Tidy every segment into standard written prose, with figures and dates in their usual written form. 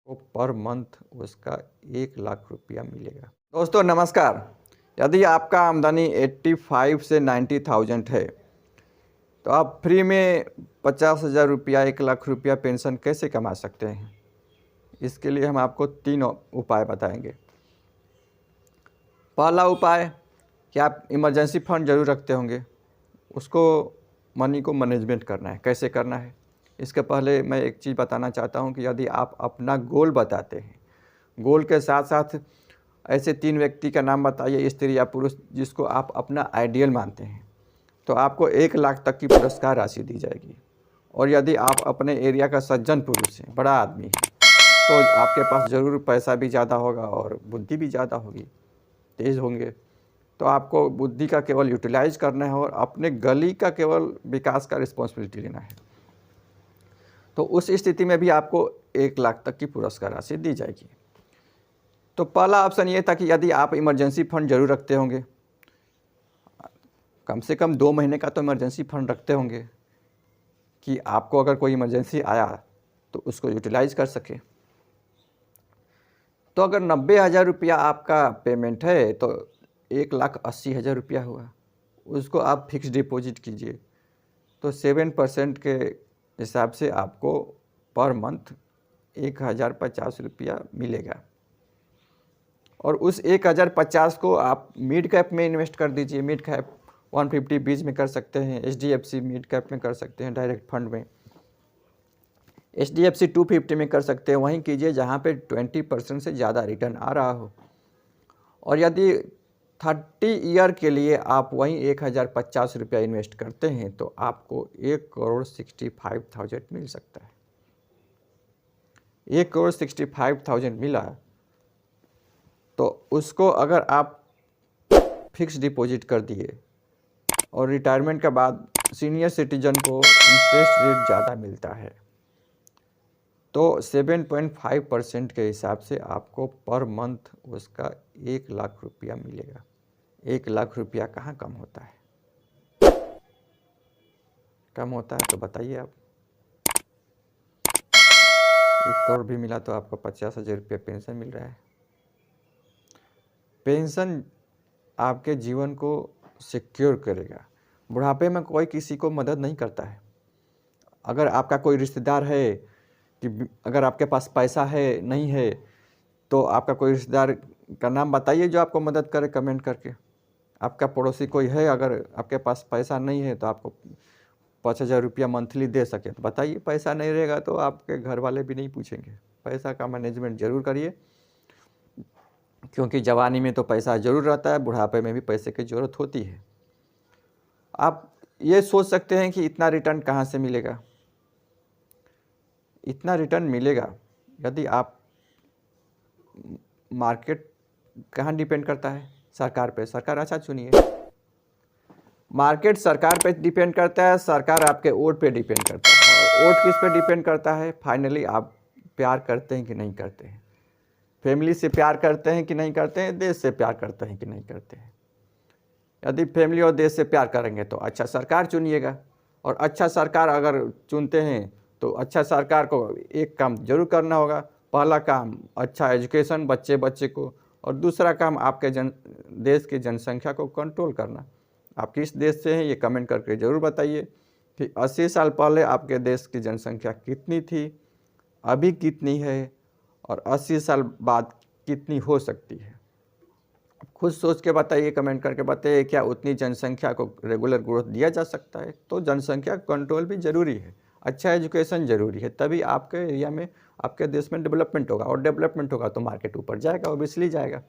को per month उसका 1 लाख रुपया मिलेगा। दोस्तों नमस्कार। यदि आपका आमदनी 85 से 90,000 है तो आप फ्री में 50,000 रुपया 1 लाख रुपया पेंशन कैसे कमा सकते हैं। इसके लिए हम आपको 3 उपाय बताएंगे। पहला उपाय कि आप इमरजेंसी फंड जरूर रखते होंगे, उसको मनी को मैनेजमेंट करना है। कैसे करना है इसके पहले मैं एक चीज़ बताना चाहता हूं कि यदि आप अपना गोल बताते हैं, गोल के साथ साथ ऐसे 3 व्यक्ति का नाम बताइए, स्त्री या पुरुष, जिसको आप अपना आइडियल मानते हैं, तो आपको 1 लाख तक की पुरस्कार राशि दी जाएगी। और यदि आप अपने एरिया का सज्जन पुरुष हैं, बड़ा आदमी है, तो आपके पास ज़रूर पैसा भी ज़्यादा होगा और बुद्धि भी ज़्यादा होगी, तेज़ होंगे। तो आपको बुद्धि का केवल यूटिलाइज करना है और अपने गली का केवल विकास का रिस्पॉन्सिबिलिटी लेना है। तो उस स्थिति में भी आपको 1 लाख तक की पुरस्कार राशि दी जाएगी। तो पहला ऑप्शन ये था कि यदि आप इमरजेंसी फंड जरूर रखते होंगे, कम से कम 2 महीने का तो इमरजेंसी फंड रखते होंगे कि आपको अगर कोई इमरजेंसी आया तो उसको यूटिलाइज कर सके। तो अगर 90,000 रुपया आपका पेमेंट है तो 1,80,000 रुपया हुआ, उसको आप फिक्स डिपॉजिट कीजिए तो 7% के हिसाब से आपको पर मंथ 1,050 रुपया मिलेगा। और उस 1,050 को आप मिड कैप में इन्वेस्ट कर दीजिए। मिड कैप 150 बीच में कर सकते हैं, HDFC मिड कैप में कर सकते हैं, डायरेक्ट फंड में HDFC 250 में कर सकते हैं। वहीं कीजिए जहां पे 20% से ज़्यादा रिटर्न आ रहा हो। और यदि 30 ईयर के लिए आप वहीं 1,050 रुपया इन्वेस्ट करते हैं तो आपको 1,65,000 मिल सकता है। 1,65,000 मिला तो उसको अगर आप फिक्स डिपॉजिट कर दिए और रिटायरमेंट के बाद सीनियर सिटीजन को इंटरेस्ट रेट ज़्यादा मिलता है, तो 7.5% के हिसाब से आपको पर मंथ उसका 1 लाख रुपया मिलेगा। 1 लाख रुपया कहाँ कम होता है? कम होता है तो बताइए आप। 1 करोड़ भी मिला तो आपको 50,000 रुपया पेंशन मिल रहा है। पेंशन आपके जीवन को सिक्योर करेगा। बुढ़ापे में कोई किसी को मदद नहीं करता है। अगर आपका कोई रिश्तेदार है कि अगर आपके पास पैसा है नहीं है तो आपका कोई रिश्तेदार का नाम बताइए जो आपको मदद करे कमेंट करके। आपका पड़ोसी कोई है, अगर आपके पास पैसा नहीं है तो आपको 5,000 रुपया मंथली दे सके तो बताइए। पैसा नहीं रहेगा तो आपके घर वाले भी नहीं पूछेंगे। पैसा का मैनेजमेंट जरूर करिए, क्योंकि जवानी में तो पैसा जरूर रहता है, बुढ़ापे में भी पैसे की ज़रूरत होती है। आप ये सोच सकते हैं कि इतना रिटर्न कहाँ से मिलेगा। इतना रिटर्न मिलेगा यदि आप, मार्केट कहाँ डिपेंड करता है? सरकार पे। सरकार अच्छा चुनिए। मार्केट सरकार पे डिपेंड करता है, सरकार आपके वोट पे डिपेंड करता है। और वोट किस पे डिपेंड करता है? फाइनली आप प्यार करते हैं कि नहीं करते हैं, फैमिली से प्यार करते हैं कि नहीं करते हैं, देश से प्यार करते हैं कि नहीं करते हैं। यदि फैमिली और देश से प्यार करेंगे तो अच्छा सरकार चुनिएगा। और अच्छा सरकार अगर चुनते हैं तो अच्छा सरकार को एक काम जरूर करना होगा। पहला काम अच्छा एजुकेशन बच्चे को, और दूसरा काम आपके देश की जनसंख्या को कंट्रोल करना। आप किस देश से हैं ये कमेंट करके ज़रूर बताइए कि 80 साल पहले आपके देश की जनसंख्या कितनी थी, अभी कितनी है, और 80 साल बाद कितनी हो सकती है। खुद सोच के बताइए, कमेंट करके बताइए क्या उतनी जनसंख्या को रेगुलर ग्रोथ दिया जा सकता है। तो जनसंख्या कंट्रोल भी ज़रूरी है, अच्छा एजुकेशन ज़रूरी है, तभी आपके एरिया में, आपके देश में डेवलपमेंट होगा। और डेवलपमेंट होगा तो मार्केट ऊपर जाएगा, ऑब्वियसली जाएगा।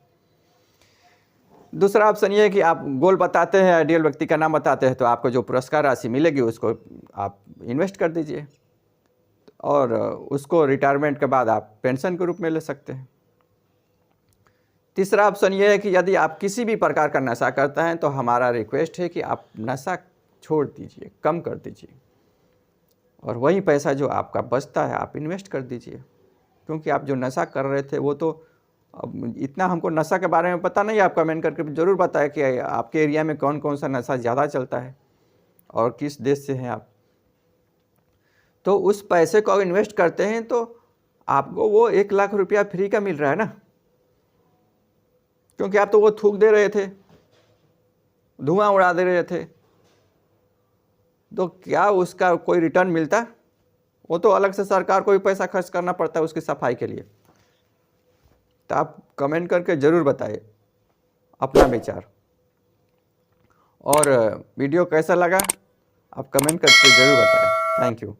दूसरा ऑप्शन ये है कि आप गोल बताते हैं, आइडियल व्यक्ति का नाम बताते हैं, तो आपको जो पुरस्कार राशि मिलेगी उसको आप इन्वेस्ट कर दीजिए और उसको रिटायरमेंट के बाद आप पेंशन के रूप में ले सकते हैं। तीसरा ऑप्शन ये है कि यदि आप किसी भी प्रकार का नशा करते हैं तो हमारा रिक्वेस्ट है कि आप नशा छोड़ दीजिए, कम कर दीजिए, और वही पैसा जो आपका बचता है आप इन्वेस्ट कर दीजिए। क्योंकि आप जो नशा कर रहे थे वो तो, अब इतना हमको नशा के बारे में पता नहीं, आप कमेंट करके ज़रूर बताएं कि आपके एरिया में कौन कौन सा नशा ज़्यादा चलता है और किस देश से हैं आप। तो उस पैसे को इन्वेस्ट करते हैं तो आपको वो 1 लाख रुपया फ्री का मिल रहा है ना, क्योंकि आप तो वो थूक दे रहे थे, धुआं उड़ा दे रहे थे, तो क्या उसका कोई रिटर्न मिलता? वो तो अलग से सरकार को भी पैसा खर्च करना पड़ता है उसकी सफाई के लिए। तो आप कमेंट करके ज़रूर बताइए अपना विचार, और वीडियो कैसा लगा आप कमेंट करके ज़रूर बताएं। Thank you.